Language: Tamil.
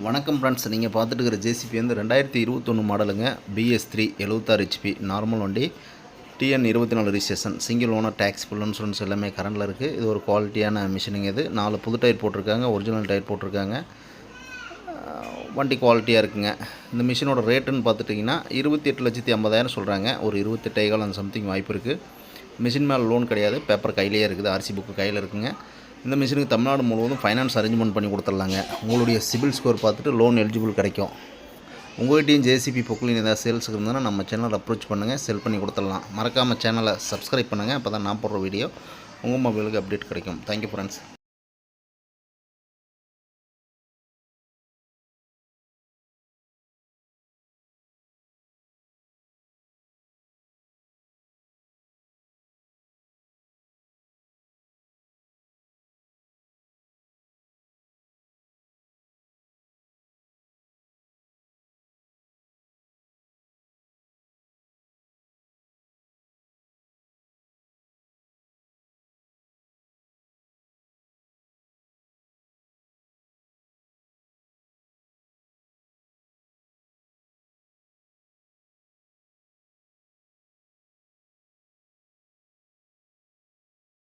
வணக்கம் ஃப்ரெண்ட்ஸ், நீங்கள் பார்த்துட்டு இருக்கிற ஜேசிபி வந்து 2021 மாடலுங்க. BS3 76 HP நார்மல் வண்டி. TN 24 registration, single owner, tax, full insurance எல்லாமே கரண்டில் இருக்குது. இது ஒரு குவாலிட்டியான மிஷினுங்க. இது 4 புது டயர் போட்டிருக்காங்க, ஒரிஜினல் டயர் போட்டிருக்காங்க. வண்டி குவாலிட்டியாக இருக்குங்க. இந்த மிஷினோட ரேட்டுன்னு பார்த்துட்டிங்கன்னா 28,50,000 சொல்கிறாங்க. ஒரு 28,500 அந்த சம்திங் வாய்ப்பு இருக்குது. மிஷின் மேலே லோன் கிடையாது, பேப்பர் கையிலேயே இருக்குது, RC புக்கு கையில் இருக்குங்க. இந்த மிஷினுக்கு தமிழ்நாடு முழுவதும் ஃபைனான்ஸ் அரேஞ்ச்மெண்ட் பண்ணி கொடுத்துட்லாங்க. உங்களுடைய சிபில் ஸ்கோர் பார்த்துட்டு லோன் எலிஜிபிள் கிடைக்கும். உங்கள்கிட்டையும் ஜேசிபி பொக்லின் ஏதாவது சேல்ஸுக்கு இருந்ததுன்னா நம்ம சேனலை அப்ரோச் பண்ணுங்கள், செல் பண்ணி கொடுத்துடலாம். மறக்காமல் சேனலை சப்ஸ்கிரைப் பண்ணுங்கள், அப்போ தான் நான் போடுற வீடியோ உங்கள் மொபைலுக்கு அப்டேட் கிடைக்கும். Thank you friends.